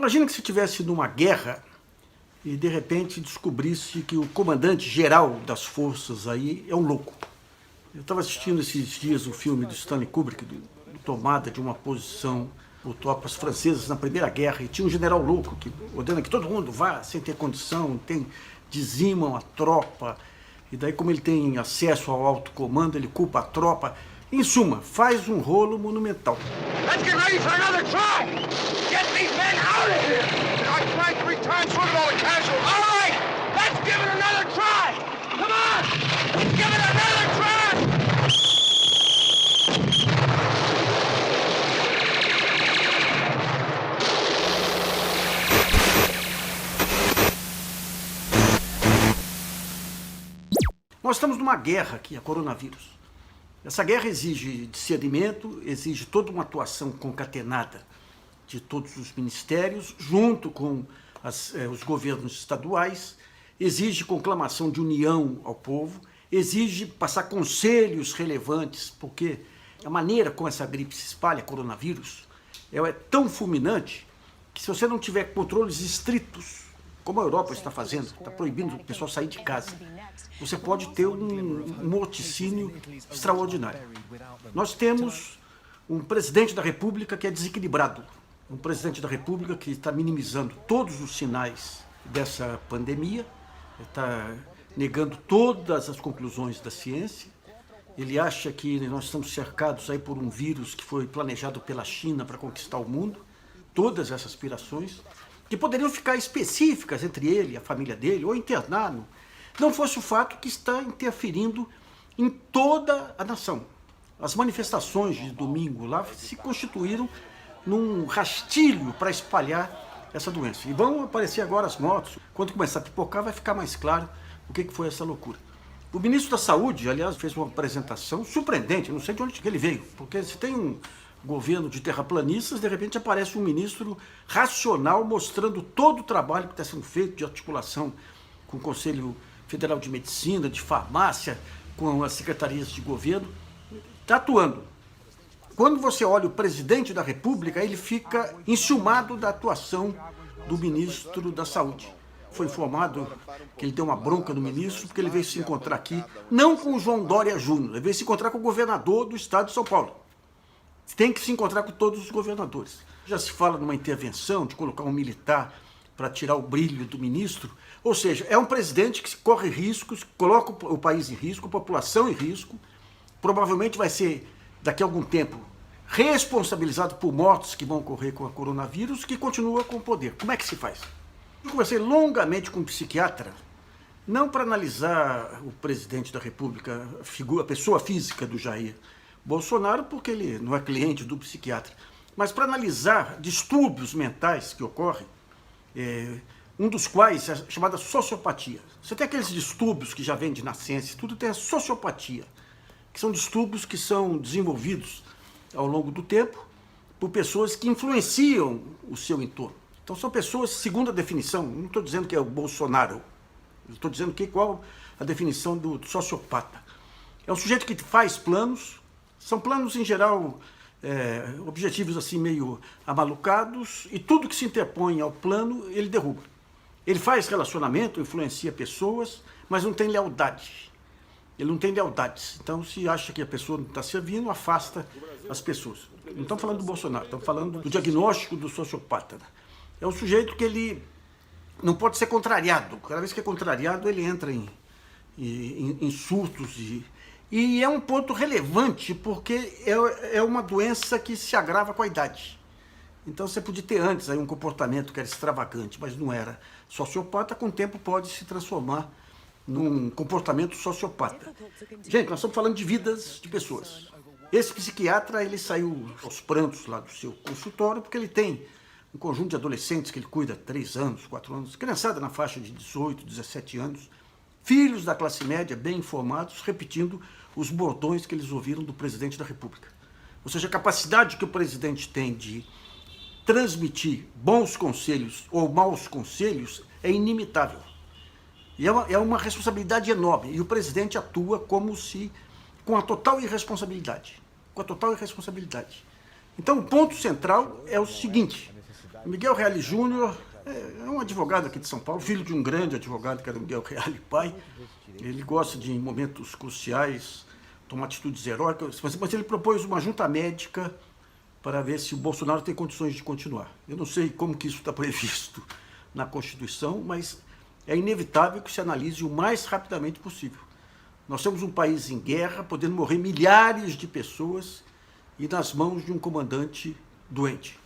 Imagina que se estivesse numa guerra e de repente descobrisse que o comandante geral das forças aí é um louco. Eu estava assistindo esses dias o filme do Stanley Kubrick, do Tomada de uma Posição por tropas francesas na Primeira Guerra, e tinha um general louco que ordena que todo mundo vá sem ter condição, dizimam a tropa, e daí como ele tem acesso ao alto comando, ele culpa a tropa. Em suma, faz um rolo monumental. Let's get ready for another try! Get these men out of here! I tried 3 times, look at all the casualties! All right! Let's give it another try! Come on! Let's give it another try! Nós estamos numa guerra aqui, a coronavírus. Essa guerra exige discernimento, exige toda uma atuação concatenada de todos os ministérios, junto com os governos estaduais, exige conclamação de união ao povo, exige passar conselhos relevantes, porque a maneira como essa gripe se espalha, coronavírus, é tão fulminante que se você não tiver controles estritos, como a Europa está fazendo, está proibindo o pessoal sair de casa, você pode ter um morticínio extraordinário. Nós temos um presidente da República que é desequilibrado, um presidente da República que está minimizando todos os sinais dessa pandemia, está negando todas as conclusões da ciência. Ele acha que nós estamos cercados aí por um vírus que foi planejado pela China para conquistar o mundo, todas essas aspirações, que poderiam ficar específicas entre ele e a família dele, ou internar, não fosse o fato que está interferindo em toda a nação. As manifestações de domingo lá se constituíram num rastilho para espalhar essa doença. E vão aparecer agora as mortes. Quando começar a pipocar, vai ficar mais claro o que foi essa loucura. O ministro da Saúde, aliás, fez uma apresentação surpreendente, não sei de onde ele veio, porque se tem um governo de terraplanistas, de repente aparece um ministro racional mostrando todo o trabalho que está sendo feito de articulação com o Conselho Federal de Medicina, de Farmácia, com as secretarias de governo, está atuando. Quando você olha o presidente da República, ele fica enciumado da atuação do ministro da Saúde. Foi informado que ele deu uma bronca no ministro, porque ele veio se encontrar aqui, não com o João Dória Júnior, ele veio se encontrar com o governador do estado de São Paulo. Tem que se encontrar com todos os governadores. Já se fala numa intervenção de colocar um militar para tirar o brilho do ministro. Ou seja, é um presidente que corre riscos, coloca o país em risco, a população em risco, provavelmente vai ser, daqui a algum tempo, responsabilizado por mortes que vão ocorrer com a coronavírus, que continua com o poder. Como é que se faz? Eu conversei longamente com um psiquiatra, não para analisar o presidente da República, a pessoa física do Jair Bolsonaro, porque ele não é cliente do psiquiatra, mas para analisar distúrbios mentais que ocorrem, um dos quais é chamada sociopatia. Você tem aqueles distúrbios que já vêm de nascença, tudo tem a sociopatia, que são distúrbios que são desenvolvidos ao longo do tempo por pessoas que influenciam o seu entorno. Então são pessoas, segundo a definição, não estou dizendo que é o Bolsonaro, estou dizendo qual a definição do sociopata. É um sujeito que faz planos, são planos em geral, objetivos assim meio amalucados, e tudo que se interpõe ao plano ele derruba. Ele faz relacionamento, influencia pessoas, mas não tem lealdade. Ele não tem lealdades. Então, se acha que a pessoa não está servindo, afasta as pessoas. Não estamos falando do Bolsonaro, estamos falando do diagnóstico do sociopata. É um sujeito que ele não pode ser contrariado. Cada vez que é contrariado, ele entra em surtos. E é um ponto relevante, porque é uma doença que se agrava com a idade. Então você podia ter antes aí um comportamento que era extravagante, mas não era. Sociopata, com o tempo, pode se transformar num comportamento sociopata. Gente, nós estamos falando de vidas de pessoas. Esse psiquiatra, ele saiu aos prantos lá do seu consultório, porque ele tem um conjunto de adolescentes que ele cuida há 3 anos, 4 anos, criançada na faixa de 18, 17 anos, filhos da classe média, bem informados, repetindo os bordões que eles ouviram do presidente da República. Ou seja, a capacidade que o presidente tem de transmitir bons conselhos ou maus conselhos é inimitável. E é uma responsabilidade enorme. E o presidente atua como se, com a total irresponsabilidade. Com a total irresponsabilidade. Então, o ponto central é o seguinte: Miguel Reale Júnior é um advogado aqui de São Paulo, filho de um grande advogado que era o Miguel Reale pai. Ele gosta de, em momentos cruciais, tomar atitudes heróicas, mas ele propôs uma junta médica para ver se o Bolsonaro tem condições de continuar. Eu não sei como que isso está previsto na Constituição, mas é inevitável que se analise o mais rapidamente possível. Nós temos um país em guerra, podendo morrer milhares de pessoas e nas mãos de um comandante doente.